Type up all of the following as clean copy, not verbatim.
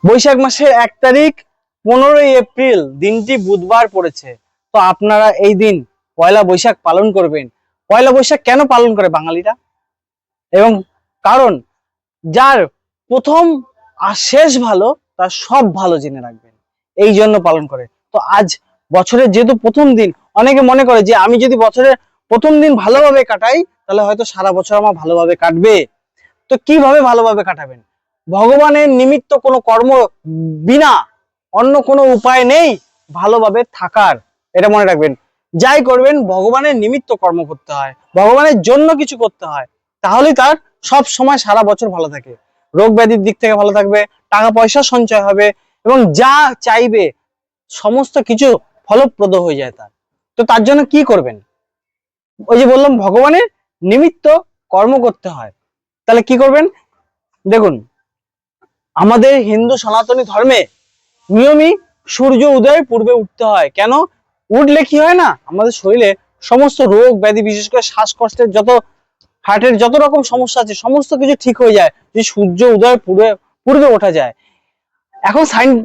বৈশাখ মাসের 1 তারিখ 15ই এপ্রিল দিনটি বুধবার পড়েছে। তো আপনারা এই দিন পয়লা বৈশাখ পালন করবেন। পয়লা বৈশাখ কেন পালন করে বাঙালিরা? এবং কারণ যার প্রথম আর শেষ ভালো তার সব ভালো জেনে রাখবেন, এই জন্য পালন করে। তো আজ বছরের যেহেতু প্রথম দিন, অনেকে মনে করে যে আমি যদি বছরের প্রথম দিন ভালোভাবে কাটাই তাহলে হয়তো সারা বছর আমার ভালোভাবে কাটবে। তো কিভাবে ভালোভাবে কাটাবেন? ভগবানের নিমিত্ত কোনো কর্ম বিনা অন্য কোনো উপায় নেই ভালোভাবে থাকার, এটা মনে রাখবেন। যাই করবেন ভগবানের নিমিত্ত কর্ম করতে হয়, ভগবানের জন্য কিছু করতে হয়, তাহলেই তার সব সময় সারা বছর ভালো থাকে, রোগ ব্যাধির দিক থেকে ভালো থাকবে, টাকা পয়সা সঞ্চয় হবে এবং যা চাইবে সমস্ত কিছু ফলপ্রদ হয়ে যায় তার। তো তার জন্য কি করবেন? ওই যে বললাম ভগবানের নিমিত্ত কর্ম করতে হয়। তাহলে কি করবেন? দেখুন, আমাদের হিন্দু সনাতনী ধর্মে নিয়মই সূর্য উদয়ের পূর্বে উঠতে হয়। কেন? উঠলে কি হয় না, আমাদের শরীরে সমস্ত রোগ ব্যাধি, বিশেষ করে শ্বাসকষ্টের যত, হার্টের যত রকম সমস্যা আছে সমস্ত কিছু ঠিক হয়ে যায় যে সূর্য উদয়ের পূর্বে পূর্বে ওঠা যায়। এখন সায়েন্স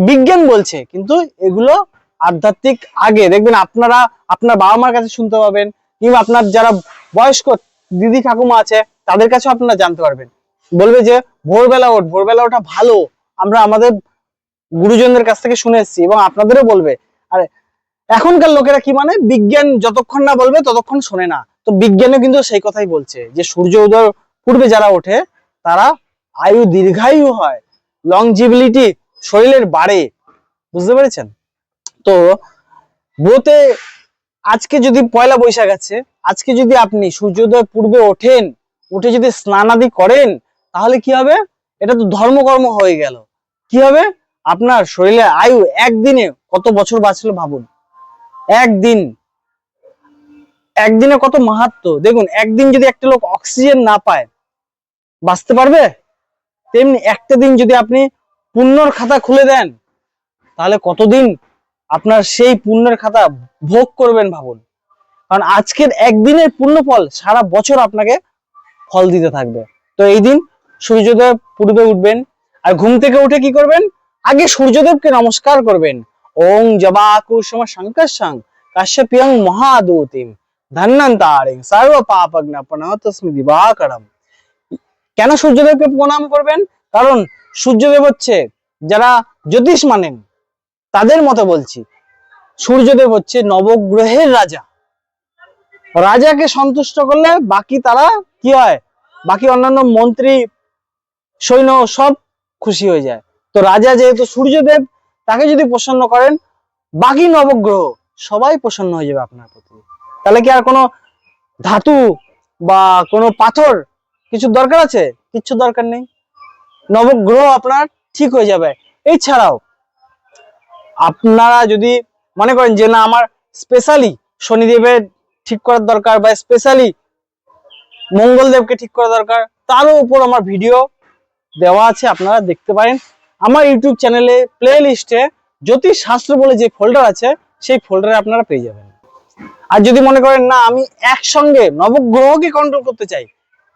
বিজ্ঞান বলছে, কিন্তু এগুলো আধ্যাত্মিক। আগে দেখবেন আপনারা আপনার বাবা মার কাছে শুনতে পাবেন, কিংবা আপনার যারা বয়স্ক দিদি ঠাকুমা আছে তাদের কাছেও আপনারা জানতে পারবেন, বলবে যে ভোরবেলা ওঠ, ভোরবেলা ওঠা ভালো। আমরা আমাদের গুরুজনদের কাছ থেকে শুনে এসেছি এবং আপনাদেরও বলবে। আর এখনকার লোকেরা কি মানে, বিজ্ঞান যতক্ষণ না বলবে ততক্ষণ শোনে না। তো বিজ্ঞানে কিন্তু সেই কথাই বলছে যে সূর্য উদয়ের পূর্বে যারা ওঠে তারা আয়ু দীর্ঘায়ু হয়, লংজিবিলিটি শরীরের বাড়ে। বুঝতে পেরেছেন? তো ব্রতে আজকে যদি পয়লা বৈশাখ আছে, আজকে যদি আপনি সূর্যোদয়ের পূর্বে ওঠেন, উঠে যদি স্নান আদি করেন, তাহলে কি হবে? এটা তো ধর্মকর্ম হয়ে গেল। কি হবে? আপনার শরীরে আয়ু একদিনে কত বছর বাঁচলো ভাবুন। একদিন, একদিনে কত মাহাত্ম্য দেখুন। একদিন যদি একটা লোক অক্সিজেন না পায় বাঁচতে পারবে? তেমনি একটা দিন যদি আপনি পুণ্যর খাতা খুলে দেন তাহলে কতদিন আপনার সেই পুণ্যের খাতা ভোগ করবেন ভাবুন। কারণ আজকের একদিনের পুণ্য ফল সারা বছর আপনাকে ফল দিতে থাকবে। তো এই দিন সূর্যোদয়ের পূর্বে উঠবেন, আর ঘুম থেকে উঠে কি করবেন? আগে সূর্যদেবকে নমস্কার করবেন। ওং জবাকুসুম শঙ্কর্ষং কাশ্যপিয়ং মহাদূতিম ধন্বন্তরিং সর্ব পাপগ্ন প্রণতস্মি দিবাকরম। কেন সূর্যদেবকে প্রণাম করবেন? কারণ সূর্যদেব হচ্ছে, যারা জ্যোতিষ মানেন তাদের মতে বলছি, সূর্যদেব হচ্ছে নবগ্রহের রাজা। রাজাকে সন্তুষ্ট করলে বাকি তারা কি হয়, বাকি অন্যান্য মন্ত্রী সৈন্য সব খুশি হয়ে যায়। তো রাজা যেহেতু সূর্যদেব, তাকে যদি প্রসন্ন করেন বাকি নবগ্রহ সবাই প্রসন্ন হয়ে যাবে আপনার প্রতি। তাহলে কি আর কোনো ধাতু বা কোনো পাথর কিছু দরকার আছে? কিচ্ছু দরকার নেই, নবগ্রহ আপনার ঠিক হয়ে যাবে। এছাড়াও আপনারা যদি মনে করেন যে না আমার স্পেশালি শনিদেবের ঠিক করার দরকার বা স্পেশালি মঙ্গলদেবকে ঠিক করা দরকার, তারও উপর আমার ভিডিও দেওয়া আছে, আপনারা দেখতে পারেন। আমার ইউটিউব চ্যানেলে প্লে লিস্টে জ্যোতিষ শাস্ত্র বলে যে ফোল্ডার আছে সেই ফোল্ডারে আপনারা পেয়ে যাবেন। আর যদি মনে করেন না আমি একসঙ্গে নবগ্রহকে কন্ট্রোল করতে চাই,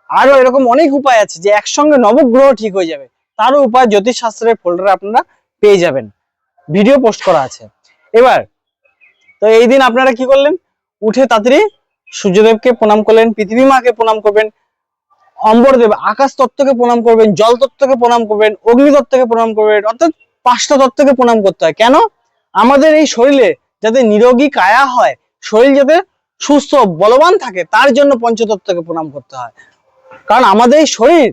আরো এরকম অনেক উপায় আছে যে একসঙ্গে নবগ্রহ ঠিক হয়ে যাবে, তারও উপায় জ্যোতিষ শাস্ত্রের ফোল্ডারে আপনারা পেয়ে যাবেন, ভিডিও পোস্ট করা আছে। এবার তো এই দিন আপনারা কি করলেন? উঠে তাড়াতাড়ি সূর্যদেবকে প্রণাম করলেন, পৃথিবী মাকে প্রণাম করবেন, অম্বরদেব আকাশ তত্ত্বকে প্রণাম করবেন, জল তত্ত্বকে প্রণাম করবেন, অগ্নি তত্ত্বকে প্রণাম করবেন। অর্থাৎ 5টা তত্ত্বকে প্রণাম করতে হয়। কেন? আমাদের এই শরীরে যাতে নিরোগী কায়া হয়, শরীর যাতে সুস্থ বলবান থাকে, তার জন্য পঞ্চতত্ত্বকে প্রণাম করতে হয়। কারণ আমাদের এই শরীর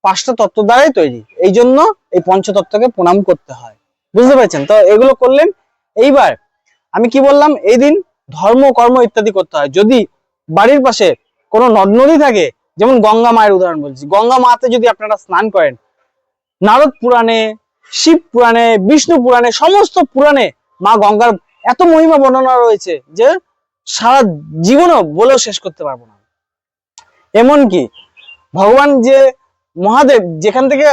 5টা তত্ত্ব দ্বারাই তৈরি, এই জন্য এই পঞ্চতত্ত্বকে প্রণাম করতে হয়। বুঝতে পেরেছেন? তো এগুলো করলেন। এইবার আমি কি বললাম, এই দিন ধর্ম কর্ম ইত্যাদি করতে হয়। যদি বাড়ির পাশে কোনো নদ নদী থাকে, যেমন গঙ্গা মায়ের উদাহরণ বলছি, গঙ্গা মাতে যদি আপনারা স্নান করেন, নারদ পুরাণে, শিব পুরাণে, বিষ্ণু পুরাণে, সমস্ত পুরাণে মা গঙ্গার এত মহিমা বর্ণনা রয়েছে যে সারা জীবনও বলেও শেষ করতে পারবো না। এমনকি ভগবান যে মহাদেব যেখান থেকে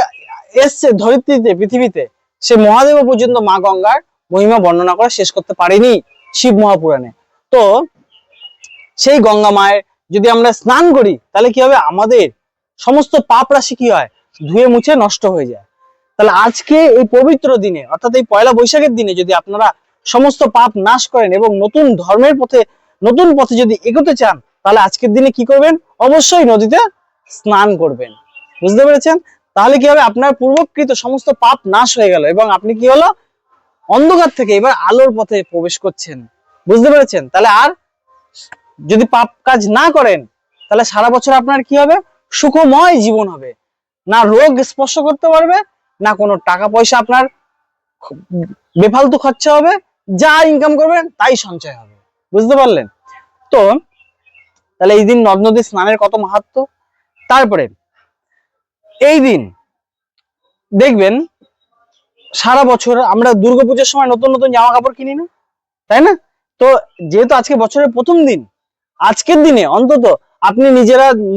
এসছে ধরিত্রীতে, পৃথিবীতে, সে মহাদেব পর্যন্ত মা গঙ্গার মহিমা বর্ণনা করে শেষ করতে পারেনি শিব মহাপুরাণে। তো সেই গঙ্গা মায়ের যদি আমরা স্নান করি তাহলে কি হবে? আমাদের সমস্ত পাপ রাশি কি হয়? ধুয়ে মুছে নষ্ট হয়ে যায়। তাহলে আজকে এই পবিত্র দিনে অর্থাৎ এই পয়লা বৈশাখের দিনে যদি আপনারা সমস্ত পাপ নাশ করেন এবং নতুন ধর্মের পথে নতুন পথে যদি এগোতে চান, তাহলে আজকের দিনে কি করবেন? অবশ্যই নদীতে স্নান করবেন। বুঝতে পেরেছেন? তাহলে কি হবে? আপনার পূর্বকৃত সমস্ত পাপ নাশ হয়ে গেল এবং আপনি কি হলো? অন্ধকার থেকে এবার আলোর পথে প্রবেশ করছেন। বুঝতে পেরেছেন? তাহলে আর যদি পাপ কাজ না করেন, তাহলে সারা বছর আপনার কি হবে? সুখময় জীবন হবে। না রোগ স্পর্শ করতে পারবে, না কোনো টাকা পয়সা আপনার বেফালতু খরচা হবে, যা ইনকাম করবেন তাই সঞ্চয় হবে। বুঝতে পারলেন? তো তাহলে এই দিন নদ নদী স্নানের কত মাহাত্ম্য। তারপরে এই দিন দেখবেন সারা বছর আমরা দুর্গাপূজার সময় নতুন নতুন জামা কাপড় কিনি না, তাই না? তো যেহেতু আজকে বছরের প্রথম দিন, আজকের দিনে অন্তত আপনি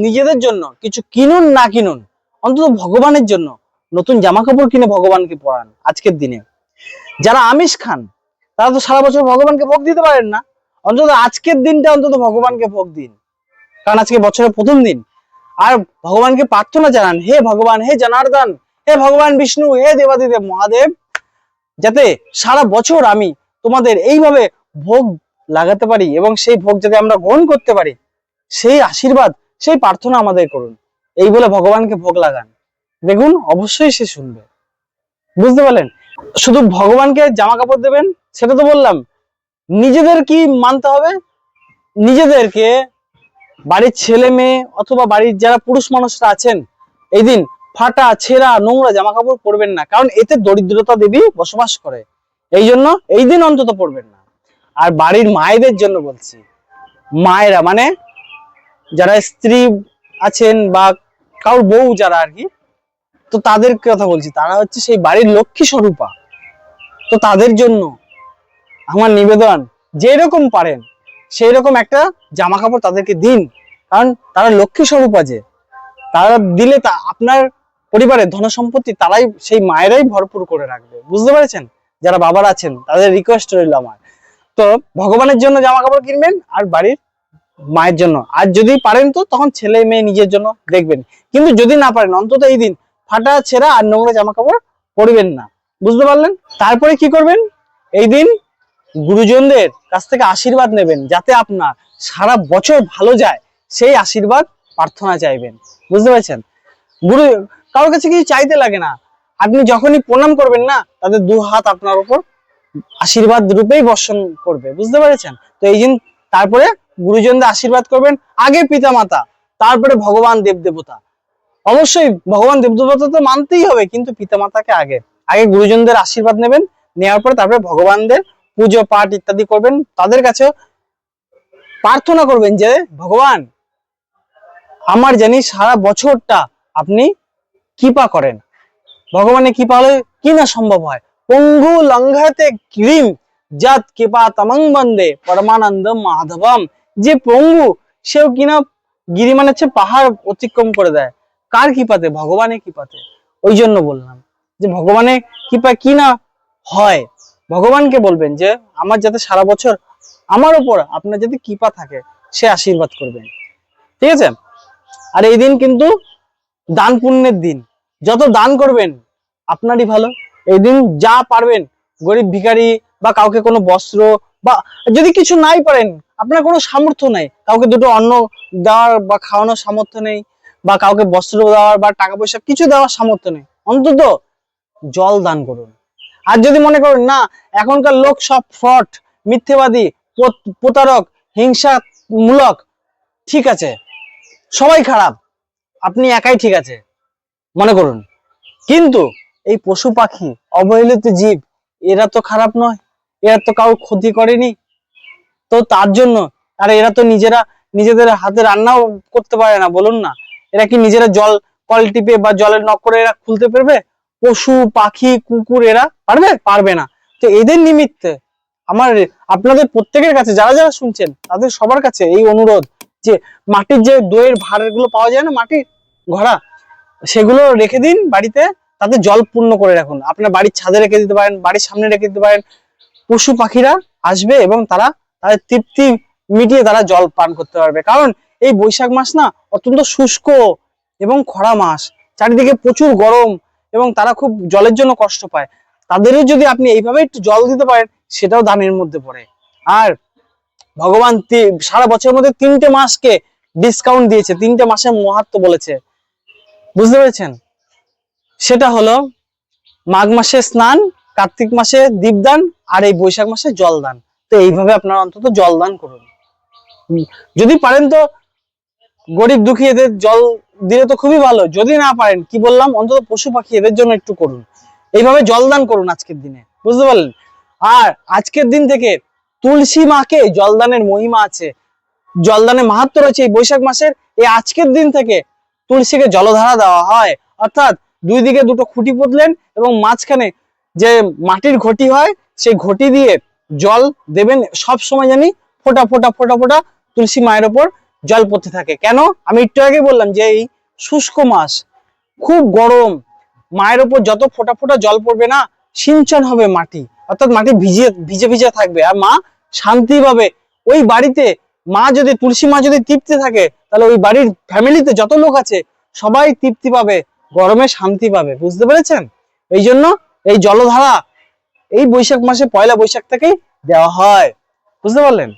নিজেদের জন্য কিছু কিনুন না কিনুন, অন্তত ভগবানের জন্য নতুন জামা কাপড় কিনে ভগবানকে পরান আজকের দিনে। যারা আমিষ খান তারা তো সারা বছর ভগবানকে ভোগ দিতে পারেন না, অন্তত আজকের দিনটা অন্তত ভগবানকে ভোগ দিন, কারণ আজকে বছরের প্রথম দিন। আর ভগবানকে প্রার্থনা জানান, হে ভগবান, হে জনার্দন, হে ভগবান বিষ্ণু, হে দেবাদিদেব মহাদেব, যাতে সারা বছর আমি তোমাদের এইভাবে ভোগ লাগাতে পারি এবং সেই ভোগ যাতে আমরা গ্রহণ করতে পারি, সেই আশীর্বাদ, সেই প্রার্থনা আমাদের করুন। এই বলে ভগবানকে ভোগ লাগান, দেখুন অবশ্যই সে শুনবে। বুঝতে পারলেন? শুধু ভগবানকে জামা কাপড় দেবেন সেটা তো বললাম, নিজেদের কি মানতে হবে? নিজেদেরকে, বাড়ির ছেলে মেয়ে অথবা বাড়ির যারা পুরুষ মানুষরা আছেন, এই দিন ফাটা ছেঁড়া নোংরা জামা কাপড় পরবেন না, কারণ এতে দরিদ্রতা দেবী বসবাস করে। এই জন্য এই দিন অন্তত পরবেন না। আর বাড়ির মায়েদের জন্য বলছি, মায়েরা মানে যারা স্ত্রী আছেন বা কারোর বউ যারা আর কি, তো তাদের কথা বলছি, তারা হচ্ছে সেই বাড়ির লক্ষ্মী স্বরূপা। তো তাদের জন্য আমার নিবেদন, যেরকম পারেন সেই রকম একটা জামা কাপড় তাদেরকে দিন, কারণ তারা লক্ষ্মী স্বরূপ আছে। তারা দিলে তা আপনার পরিবারের ধন সম্পত্তি তারাই, সেই মায়েরাই ভরপুর করে রাখবে। বুঝতে পেরেছেন? যারা বাবারা আছেন তাদের রিকোয়েস্ট রইল আমার। তো ভগবানের জন্য জামা কাপড় কিনবেন আর বাড়ির মায়ের জন্য, আর যদি পারেন তো তখন ছেলে মেয়ে নিজের জন্য দেখবেন, কিন্তু যদি না পারেন অন্তত এই দিন ফাটা ছেঁড়া আর নোংরা জামা কাপড় পরবেন না। বুঝতে পারলেন? তারপরে কি করবেন? এই দিন গুরুজনদের কাছ থেকে আশীর্বাদ নেবেন, যাতে আপনার সারা বছর ভালো যায়, সেই আশীর্বাদ প্রার্থনা চাইবেন। বুঝতে পেরেছেন? গুরু কারোর কাছে কিছু চাইতে লাগে না, আপনি যখনই প্রণাম করবেন না, তাদের দু হাত আপনার উপর আশীর্বাদ রূপেই বর্ষণ করবে। বুঝতে পেরেছেন? তো এই দিন তারপরে গুরুজনদের আশীর্বাদ করবেন, আগে পিতা মাতা, তারপরে ভগবান দেব দেবতা। অবশ্যই ভগবান দেব দেবতা তো মানতেই হবে, কিন্তু পিতা মাতাকে আগে আগে গুরুজনদের আশীর্বাদ নেবেন, নেওয়ার পরে তারপরে ভগবানদের পুজো পাঠ ইত্যাদি করবেন। তাদের কাছে প্রার্থনা করবেন যে ভগবান আমার জানি সারা বছরটা আপনি কৃপা করেন। ভগবানের কৃপা হলে কি না সম্ভব হয়। পঙ্গু লঙ্ঘাতে গিরিম জাত কৃপা তমং বন্দে পরমানন্দ মাধবম। যে পঙ্গু সেও কিনা, গিরি মানে হচ্ছে পাহাড় অতিক্রম করে দেয়, কার কৃপাতে? ভগবানের কৃপাতে। ওই জন্য বললাম যে ভগবানের কৃপা কি না হয়, ভগবানকে বলবেন যে আমার যাতে সারা বছর আমার উপর আপনার যদি কৃপা থাকে, সে আশীর্বাদ করবেন। ঠিক আছে? আর এই দিন কিন্তু দান পুণ্যের দিন, যত দান করবেন আপনারই ভালো। এই দিন যা পারবেন, গরিব ভিখারি বা কাউকে কোনো বস্ত্র, বা যদি কিছু নাই পারেন, আপনার কোনো সামর্থ্য নেই, কাউকে দুটো অন্ন দেওয়ার বা খাওয়ানোর সামর্থ্য নেই, বা কাউকে বস্ত্র দেওয়ার বা টাকা পয়সা কিছু দেওয়ার সামর্থ্য নেই, অন্তত জল দান করুন। আর যদি মনে করেন না এখনকার লোক সব ফ্রড, মিথ্যেবাদী, প্রতারক, হিংসামূলক, ঠিক আছে, সবাই খারাপ, আপনি একাই ঠিক আছে মনে করুন, কিন্তু এই পশু পাখি, অবহেলিত জীব, এরা তো খারাপ নয়, এরা তো কারো ক্ষতি করেনি। তো তার জন্য, আর এরা তো নিজেদের হাতে রান্নাও করতে পারে না, বলুন না, এরা কি নিজেরা জল কল টিপে বা জলের নক করে এরা খুলতে পারবে? পশু পাখি কুকুর এরা পারবে না। তো এদের নিমিত্তে আমার আপনাদের প্রত্যেকের কাছে, যারা যারা শুনছেন তাদের সবার কাছে এই অনুরোধ, যে মাটির যে দইয়ের ভাঁড় গুলো পাওয়া যায় না, মাটির ঘড়া, সেগুলো রেখে দিন বাড়িতে, তাতে জল পূর্ণ করে রাখুন। আপনার বাড়ির ছাদে রেখে দিতে পারেন, বাড়ির সামনে রেখে দিতে পারেন। পশু পাখিরা আসবে এবং তারা তাদের তৃপ্তি মিটিয়ে তারা জল পান করতে পারবে। কারণ এই বৈশাখ মাস না অত্যন্ত শুষ্ক এবং খরা মাস, চারিদিকে প্রচুর গরম এবং তারা খুব জলের জন্য কষ্ট পায়, তাদেরও যদি আপনি এইভাবে একটু জল দিতে পারেন, সেটাও দানের মধ্যে পড়ে। আর ভগবান সারা বছরের মধ্যে 3টে মাসকে ডিসকাউন্ট দিয়েছে, 3টে মাসের মাহাত্ম্য বলেছে, বুঝতে পেরেছেন? সেটা হলো মাঘ মাসে স্নান, কার্তিক মাসে দীপদান, আর এই বৈশাখ মাসে জলদান। তো এইভাবে আপনারা অন্তত জলদান করুন। যদি পারেন তো গরিব দুঃখী এদের জল দিলে তো খুবই ভালো, যদি না পারেন কি বললাম, অন্তত পশু পাখি এদের জন্য একটু করুন। এইভাবে জলদান করুন আজকের দিনে, বুঝতে পারলেন? আর আজকের দিন থেকে তুলসী মাকে জলদানের মহিমা আছে, জলদানের মাহাত্ম্য রয়েছে। এই বৈশাখ মাসের এই আজকের দিন থেকে তুলসীকে জলধারা দেওয়া হয়, অর্থাৎ দুই দিকে দুটো খুঁটি পুঁতলেন এবং মাঝখানে যে মাটির ঘটি হয় সেই ঘটি দিয়ে জল দেবেন। সব সময় জানি ফোঁটা ফোঁটা ফোঁটা ফোঁটা তুলসী মায়ের ওপর জল পড়তে থাকে। কেন? আমি একটু আগে বললাম যে এই শুষ্ক মাস, খুব গরম, মায়ের ওপর যত ফোঁটা ফোঁটা জল পড়বে না, সিঞ্চন হবে মাটি, অর্থাৎ মাটি ভিজে ভিজে ভিজে থাকবে, আর মা শান্তি পাবে। ওই বাড়িতে মা যদি, তুলসী মা যদি তৃপ্তি থাকে, তাহলে ওই বাড়ির ফ্যামিলিতে যত লোক আছে সবাই তৃপ্তি পাবে, গরমে শান্তি পাবে, বুঝতে পেরেছেন? এই জন্য এই জলধারা এই বৈশাখ মাসে পয়লা বৈশাখ থেকেই দেওয়া হয়, বুঝতে পারলেন?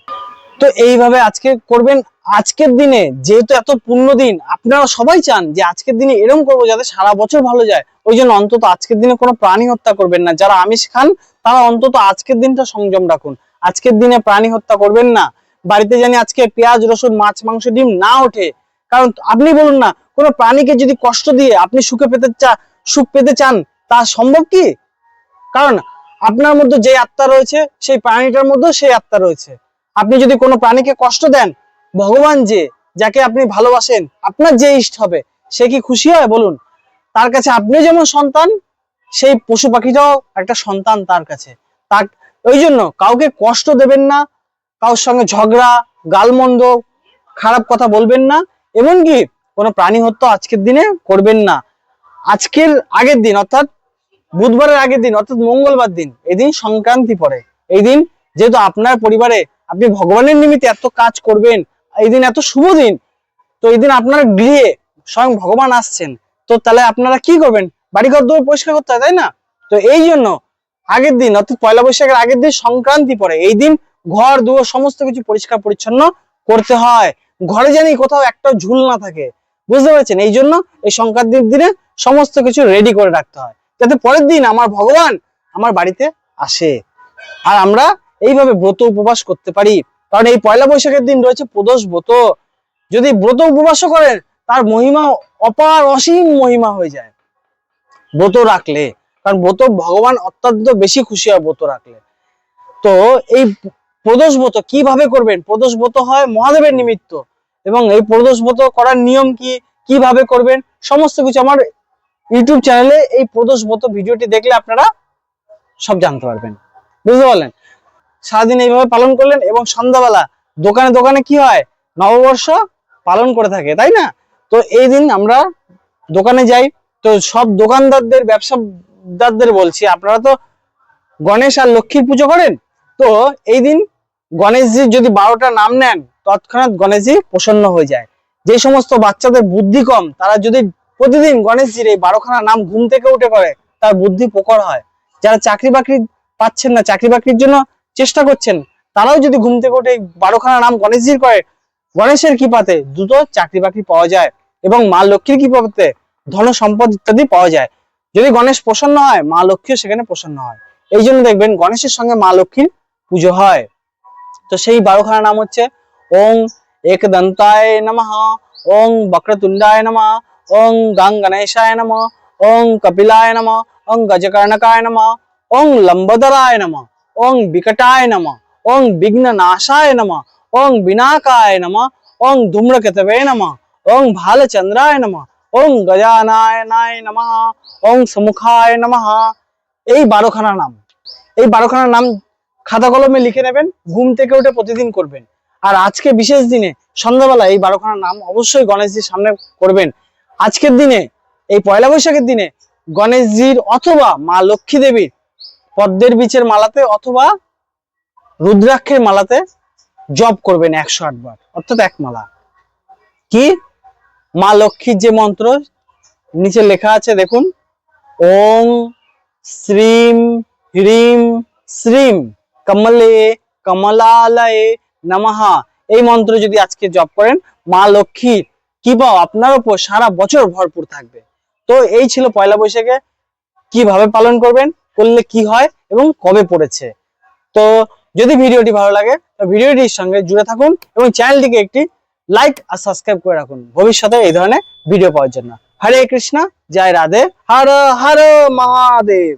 তো এইভাবে আজকে করবেন। আজকের দিনে যেহেতু এত পুণ্য দিন, আপনারা সবাই চান যে আজকের দিনে এরকম করবো যাতে সারা বছর ভালো যায়, ওই জন্য অন্তত আজকের দিনে কোনো প্রাণী হত্যা করবেন না। যারা আমিষ খান তারা অন্তত আজকের দিনটা সংযম রাখুন, আজকের দিনে প্রাণী হত্যা করবেন না। বাড়িতে জানি আজকে পেঁয়াজ রসুন মাছ মাংস ডিম না ওঠে, কারণ আপনি বলুন না, কোনো প্রাণীকে যদি কষ্ট দিয়ে আপনি সুখ পেতে চান, তা সম্ভব কি? কারণ আপনার মধ্যে যে আত্মা রয়েছে সেই প্রাণীটার মধ্যে সেই আত্মা রয়েছে। আপনি যদি কোনো প্রাণীকে কষ্ট দেন, ভগবান যাকে আপনি ভালোবাসেন, আপনার যে ইষ্ট হবে, সে কি খুশি হয় বলুন? তার কাছে আপনি যেমন সন্তান, সেই পশু পাখিটাও একটা সন্তান তার কাছে। তার ওই জন্য কাউকে কষ্ট দেবেন না, কারোর সঙ্গে ঝগড়া গালমন্দ খারাপ কথা বলবেন না, এমনকি কোনো প্রাণী হত্যা আজকের দিনে করবেন না। আজকের আগের দিন অর্থাৎ বুধবারের আগের দিন অর্থাৎ মঙ্গলবার দিন, এই দিন সংক্রান্তি পড়ে। এই দিন যেহেতু আপনার পরিবারে আপনি ভগবানের নিমিত্তে এত কাজ করবেন, এই দিন এত শুভ দিন, তো এই দিন আপনার গৃহে স্বয়ং ভগবান আসছেন, তো তাহলে আপনারা কি করবেন? বাড়িঘর দৌড় পরিষ্কার করতে হয়, তাই না? তো এই জন্য আগের দিন অর্থাৎ পয়লা বৈশাখের আগের দিন সংক্রান্তি পড়ে, এই দিন ঘর দুয়ার সমস্ত কিছু পরিষ্কার পরিচ্ছন্ন করতে হয়, ঘরে জানি কোথাও একটা ঝুল না থাকে, বুঝতে পারছেন? এই জন্য এই সংক্রান্তির দিনে সমস্ত কিছু রেডি করে রাখতে হয়, যাতে পরের দিন আমার ভগবান আমার বাড়িতে আসে, আর আমরা এইভাবে ব্রত উপবাস করতে পারি। কারণ এই পয়লা বৈশাখের দিন রয়েছে প্রদোষ ব্রত, যদি ব্রত উপবাসও করেন তার মহিমা অপার অসীম মহিমা হয়ে যায় ব্রত রাখলে, কারণ ব্রত ভগবান অত্যন্ত বেশি খুশি হয় ব্রত রাখলে। তো এই প্রদোষ ব্রত কিভাবে করবেন? প্রদোষ ব্রত হয় মহাদেবের নিমিত্ত, এবং এই প্রদোষ ব্রত করার নিয়ম কি, কিভাবে করবেন, সমস্ত কিছু আমার ইউটিউব চ্যানেলে এই প্রদোষ ব্রত ভিডিওটি দেখলে আপনারা সব জানতে পারবেন, বুঝতে পারলেন? সারাদিন এইভাবে পালন করলেন, এবং সন্ধ্যাবেলা দোকানে দোকানে কি হয়, নববর্ষ পালন করে থাকে, তাই না? তো এই দিন আমরা দোকানে যাই, তো সব দোকানদারদের ব্যবসাদারদের বলছি, আপনারা তো গণেশ আর লক্ষ্মীর পুজো করেন, তো এই দিন গণেশজির যদি 12টা নাম নেন, তৎক্ষণাৎ গণেশজি প্রসন্ন হয়ে যায়। যে সমস্ত বাচ্চাদের বুদ্ধি কম, তারা যদি প্রতিদিন গণেশজির এই 12খানা নাম ঘুম থেকে উঠে করে, তার বুদ্ধি প্রখর হয়। যারা চাকরি বাকরি পাচ্ছেন না, চাকরি বাকরির জন্য চেষ্টা করছেন, তারাও যদি ঘুম থেকে উঠে 12খানা নাম গণেশজির করে, গণেশের কৃপাতে দ্রুত চাকরি বাকরি পাওয়া যায়, এবং মা লক্ষ্মীর কৃপাতে ধন সম্পদ ইত্যাদি পাওয়া যায়। যদি গণেশ প্রসন্ন হয়, মা লক্ষ্মীও সেখানে প্রসন্ন হয়। এই জন্য দেখবেন গণেশের সঙ্গে মা লক্ষ্মীর পুজো হয়। তো সেই 12খানা নাম হচ্ছে ওং একদন্তায় নমঃ, ওং বক্রতুণ্ডায় নমঃ, ওং গাং গণেশায় নমঃ, ওং কপিলায় নমঃ, ওং গজকর্ণকায় নমঃ, ওং লম্বোদরায় নমঃ, ওং বিকটায় নমঃ, ওং বিঘ্ননাশায় নমঃ, ওং বিনাকায় নমঃ, ওং ধূম্রকেতবে নমঃ, ওং ভালচন্দ্রায় নমঃ, ওং গজাননায় নমঃ, ওং সমুখায় নমঃ। এই 12খানা নাম, এই 12খানা নাম খাতা কলমে লিখে নেবেন, ঘুম থেকে উঠে প্রতিদিন করবেন। আর আজকে বিশেষ দিনে সন্ধ্যাবেলা এই 12খানা নাম অবশ্যই গণেশজির সামনে করবেন। আজকের দিনে এই পয়লা বৈশাখের দিনে গণেশজির অথবা মা লক্ষ্মী দেবীর পদ্মের বীচের মালাতে অথবা রুদ্রাক্ষের মালাতে জপ করবেন 108 বার, অর্থাৎ এক মালা। কি? মা লক্ষ্মীর যে মন্ত্র নিচে লেখা আছে দেখুন, ওং শ্রীম হ্রিম শ্রীম কমলে কমলালয়ে নমঃ। এই মন্ত্র যদি আজকে জপ করেন, মা লক্ষ্মীর কৃপা আপনার উপর সারা বছর ভরপুর থাকবে। তো এই ছিল পয়লা বৈশাখে কিভাবে পালন করবেন, করলে কি হয় এবং কবে পড়েছে। তো যদি ভিডিওটি ভালো লাগে তো ভিডিওটির সঙ্গে জুড়ে থাকুন এবং চ্যানেলটিকে একটি লাইক আর সাবস্ক্রাইব করে রাখুন ভবিষ্যতে এই ধরনের ভিডিও পাওয়ার জন্য। হরে কৃষ্ণ, জয় রাধে, হর হর মহাদেব।